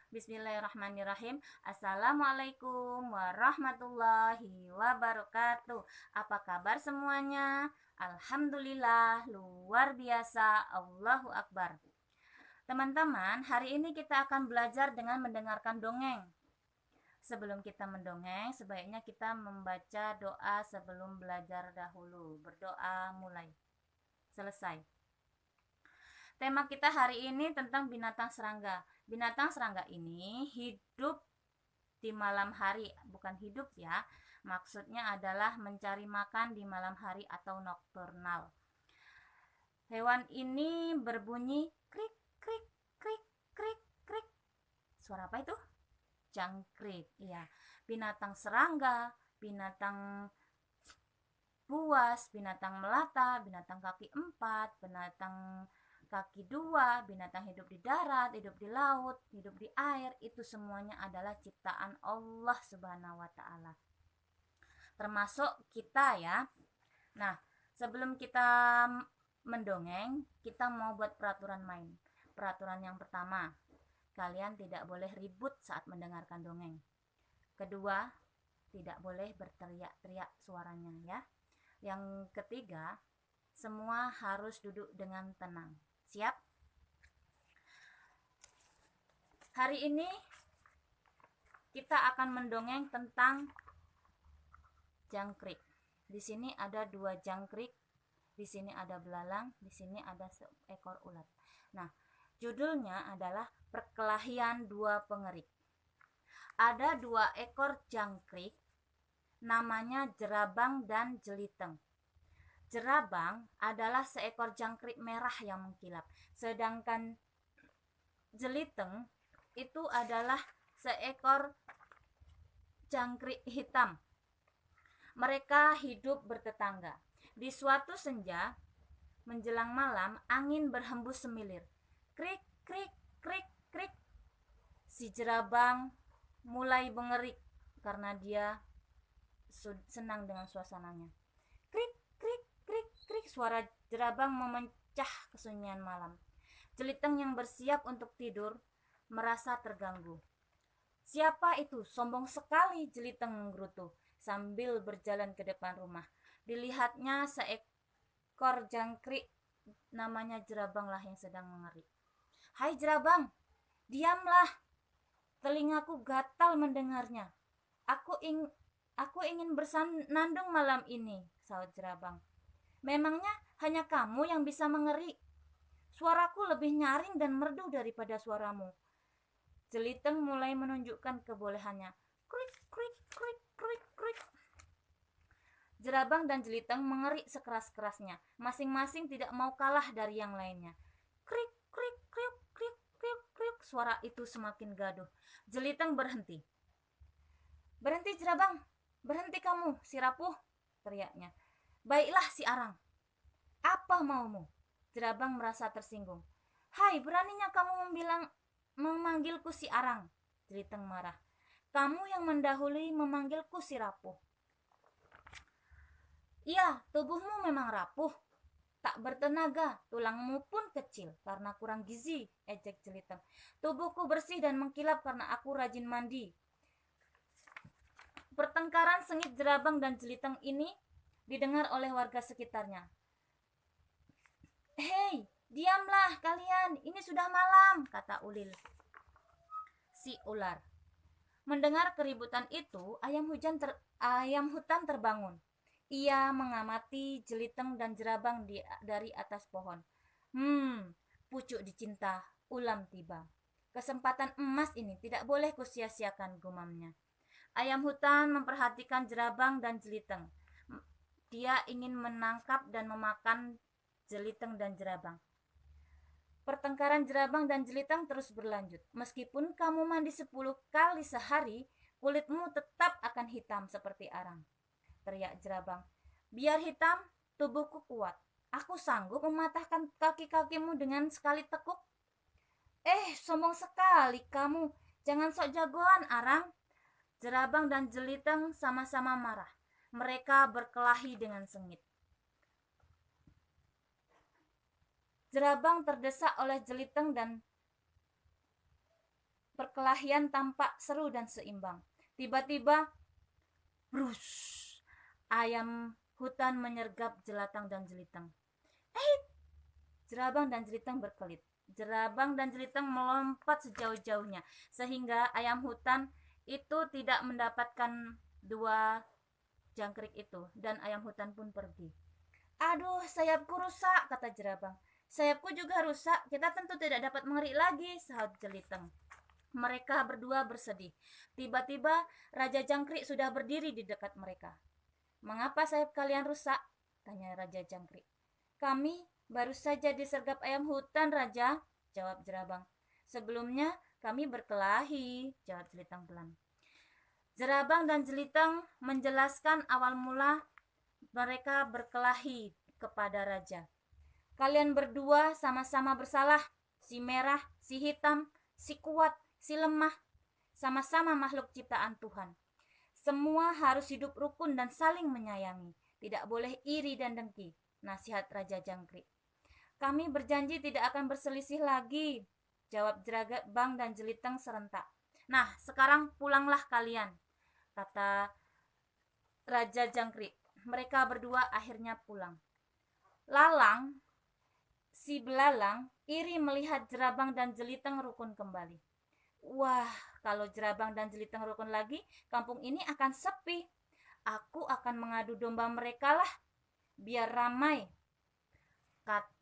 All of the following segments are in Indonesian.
Bismillahirrahmanirrahim. Assalamualaikum warahmatullahi wabarakatuh. Apa kabar semuanya? Alhamdulillah, luar biasa. Allahu Akbar. Teman-teman, hari ini kita akan belajar dengan mendengarkan dongeng. Sebelum kita mendongeng, sebaiknya kita membaca doa sebelum belajar dahulu. Berdoa mulai. Selesai. Tema kita hari ini tentang binatang serangga. Binatang serangga ini hidup di malam hari, bukan hidup ya. Maksudnya adalah mencari makan di malam hari atau nokturnal. Hewan ini berbunyi krik krik krik krik krik. Suara apa itu? Jangkrik. Iya. Binatang serangga, binatang buas, binatang melata, binatang kaki empat, binatang kaki dua, binatang hidup di darat, hidup di laut, hidup di air, itu semuanya adalah ciptaan Allah Subhanahu wa Ta'ala, termasuk kita ya. Nah, sebelum kita mendongeng, kita mau buat peraturan main. Peraturan yang pertama, kalian tidak boleh ribut saat mendengarkan dongeng. Kedua, tidak boleh berteriak-teriak suaranya ya. Yang ketiga, semua harus duduk dengan tenang. Siap? Hari ini kita akan mendongeng tentang jangkrik. Di sini ada 2 jangkrik, di sini ada belalang, di sini ada seekor ulat. Nah, judulnya adalah Perkelahian 2 Pengerik. Ada 2 ekor jangkrik, namanya jerabang dan jeliteng. Jerabang adalah seekor jangkrik merah yang mengkilap, sedangkan jeliteng itu adalah seekor jangkrik hitam. Mereka hidup bertetangga. Di suatu senja menjelang malam, angin berhembus semilir. Krik krik krik krik. Si jerabang mulai mengerik karena dia senang dengan suasananya. Krik krik krik krik, suara jerabang memecah kesunyian malam. Jeliteng yang bersiap untuk tidur merasa terganggu. Siapa itu? Sombong sekali, jeliteng menggerutu sambil berjalan ke depan rumah. Dilihatnya seekor jangkrik, namanya jerabanglah yang sedang mengerik. Hai jerabang, diamlah. Telingaku gatal mendengarnya. Aku ingin bersenandung malam ini, sahut jerabang. Memangnya hanya kamu yang bisa mengerik? Suaraku lebih nyaring dan merdu daripada suaramu. Jeliteng mulai menunjukkan kebolehannya. Krik krik krik krik krik. Jerabang dan jeliteng mengerik sekeras-kerasnya. Masing-masing tidak mau kalah dari yang lainnya. Krik krik krik krik krik krik. Suara itu semakin gaduh. Jeliteng berhenti. Berhenti jerabang, berhenti kamu, si rapuh, teriaknya. Baiklah si arang, apa maumu? Jerabang merasa tersinggung. Hai, beraninya kamu memanggilku si arang, jeliteng marah. Kamu yang mendahului memanggilku si rapuh. Iya, tubuhmu memang rapuh, tak bertenaga, tulangmu pun kecil karena kurang gizi, ejek jeliteng. Tubuhku bersih dan mengkilap karena aku rajin mandi. Pertengkaran sengit jerabang dan jeliteng ini didengar oleh warga sekitarnya. Hei, diamlah kalian, ini sudah malam, kata Ulil, si ular. Mendengar keributan itu, ayam hutan terbangun. Ia mengamati jeliteng dan jerabang dari atas pohon. Pucuk dicinta, ulam tiba. Kesempatan emas ini tidak boleh kusia-siakan, gumamnya. Ayam hutan memperhatikan jerabang dan jeliteng. Dia ingin menangkap dan memakan jeliteng dan jerabang. Pertengkaran jerabang dan jeliteng terus berlanjut. Meskipun kamu mandi 10 kali sehari, kulitmu tetap akan hitam seperti arang, teriak jerabang. Biar hitam, tubuhku kuat. Aku sanggup mematahkan kaki-kakimu dengan sekali tekuk. Sombong sekali kamu. Jangan sok jagoan, arang. Jerabang dan jeliteng sama-sama marah. Mereka berkelahi dengan sengit. Jerabang terdesak oleh jeliteng dan perkelahian tampak seru dan seimbang. Tiba-tiba, brus, ayam hutan menyergap jelatang dan jelitang. Jerabang dan jelitang berkelit. Jerabang dan jelitang melompat sejauh-jauhnya, sehingga ayam hutan itu tidak mendapatkan dua jangkrik itu, dan ayam hutan pun pergi. Aduh, sayapku rusak, kata jerabang. Sayapku juga rusak, kita tentu tidak dapat mengerik lagi, sahut jelitang. Mereka berdua bersedih. Tiba-tiba Raja Jangkrik sudah berdiri di dekat mereka. Mengapa sayap kalian rusak? Tanya Raja Jangkrik. Kami baru saja disergap ayam hutan, Raja, jawab jerabang. Sebelumnya kami berkelahi, jawab jelitang pelan. Jerabang dan jelitang menjelaskan awal mula mereka berkelahi kepada raja. Kalian berdua sama-sama bersalah. Si merah, si hitam, si kuat, si lemah, sama-sama makhluk ciptaan Tuhan. Semua harus hidup rukun dan saling menyayangi. Tidak boleh iri dan dengki, nasihat Raja Jangkrik. Kami berjanji tidak akan berselisih lagi, jawab jerabang dan jelitang serentak. Nah, sekarang pulanglah kalian, kata Raja Jangkrik. Mereka berdua akhirnya pulang. Lalang, si belalang, iri melihat jerabang dan jelitang rukun kembali. Wah, kalau jerabang dan jelitang rukun lagi, kampung ini akan sepi. Aku akan mengadu domba mereka lah, biar ramai.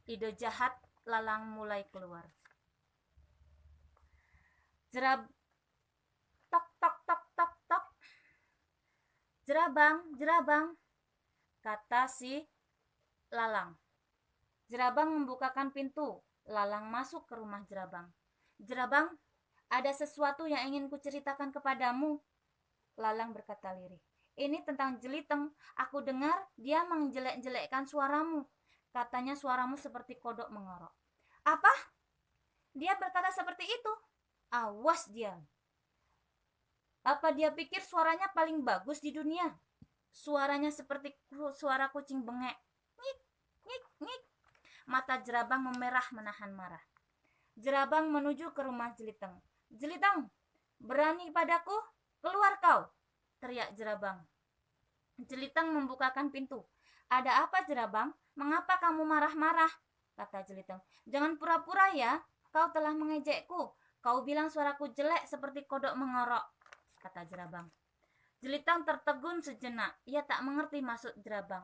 Ide jahat lalang mulai keluar. Tok tok tok tok tok. Jerabang, kata si lalang. Jerabang membukakan pintu. Lalang masuk ke rumah jerabang. Jerabang, ada sesuatu yang ingin kuceritakan kepadamu, lalang berkata lirih. Ini tentang jelitang. Aku dengar dia menjelek-jelekkan suaramu. Katanya suaramu seperti kodok mengorok. Apa? Dia berkata seperti itu? Awas dia. Apa dia pikir suaranya paling bagus di dunia? Suaranya seperti suara kucing bengek. Ngik, ngik, ngik. Mata jerabang memerah menahan marah. Jerabang menuju ke rumah jelitang. Jelitang, berani padaku? Keluar kau, teriak jerabang. Jelitang membukakan pintu. Ada apa, jerabang? Mengapa kamu marah-marah? Kata jelitang. Jangan pura-pura ya, kau telah mengejekku. Kau bilang suaraku jelek seperti kodok mengorok, kata jerabang. Jelitang tertegun sejenak. Ia tak mengerti maksud jerabang.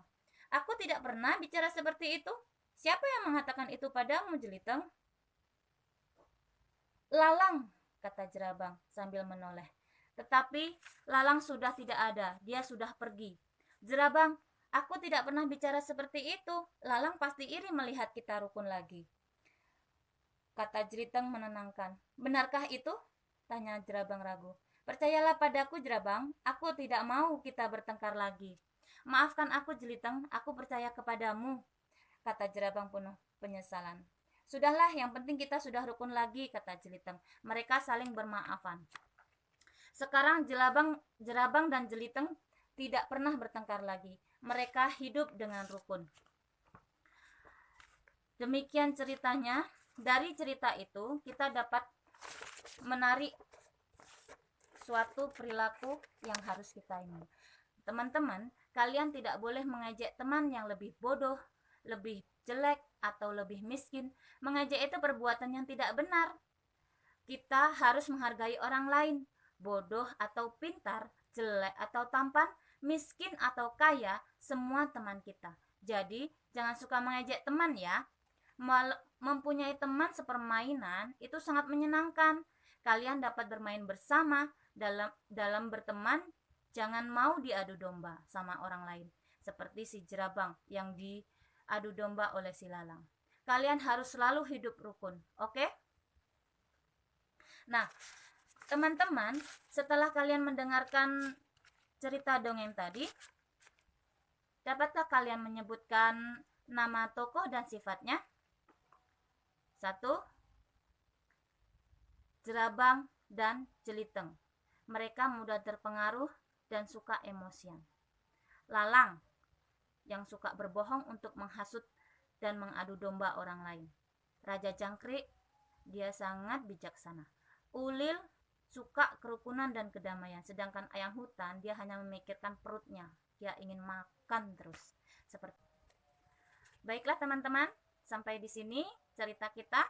Aku tidak pernah bicara seperti itu. Siapa yang mengatakan itu padamu, jelitang? Lalang, kata jerabang sambil menoleh. Tetapi lalang sudah tidak ada. Dia sudah pergi. Jerabang, aku tidak pernah bicara seperti itu. Lalang pasti iri melihat kita rukun lagi, kata jelitang menenangkan. Benarkah itu? Tanya jerabang ragu. Percayalah padaku, jerabang. Aku tidak mau kita bertengkar lagi. Maafkan aku, jelitang. Aku percaya kepadamu, kata jerabang penuh penyesalan. Sudahlah, yang penting kita sudah rukun lagi, kata jelitang. Mereka saling bermaafan. Sekarang jerabang dan jelitang tidak pernah bertengkar lagi. Mereka hidup dengan rukun. Demikian ceritanya. Dari cerita itu kita dapat menarik suatu perilaku yang harus kita ini. Teman-teman, kalian tidak boleh mengejek teman yang lebih bodoh, lebih jelek, atau lebih miskin. Mengejek itu perbuatan yang tidak benar. Kita harus menghargai orang lain, bodoh atau pintar, jelek atau tampan, miskin atau kaya, semua teman kita. Jadi, jangan suka mengejek teman ya. Mempunyai teman sepermainan itu sangat menyenangkan. Kalian dapat bermain bersama. Dalam berteman, jangan mau diadu domba sama orang lain, seperti si jerabang yang diadu domba oleh si lalang. Kalian harus selalu hidup rukun, oke? Nah, teman-teman, setelah kalian mendengarkan cerita dongeng tadi, dapatkah kalian menyebutkan nama tokoh dan sifatnya? 1. Jerabang dan jelitang. Mereka mudah terpengaruh dan suka emosian. Lalang, yang suka berbohong untuk menghasut dan mengadu domba orang lain. Raja Jangkrik, dia sangat bijaksana. Ulil, suka kerukunan dan kedamaian. Sedangkan ayam hutan dia hanya memikirkan perutnya, dia ingin makan terus. Seperti Baiklah teman-teman, sampai di sini cerita kita.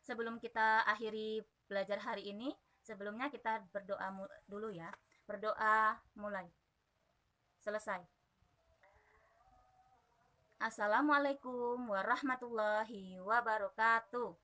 Sebelum kita akhiri belajar hari ini, sebelumnya kita berdoa dulu ya. Berdoa mulai. Selesai. Assalamualaikum warahmatullahi wabarakatuh.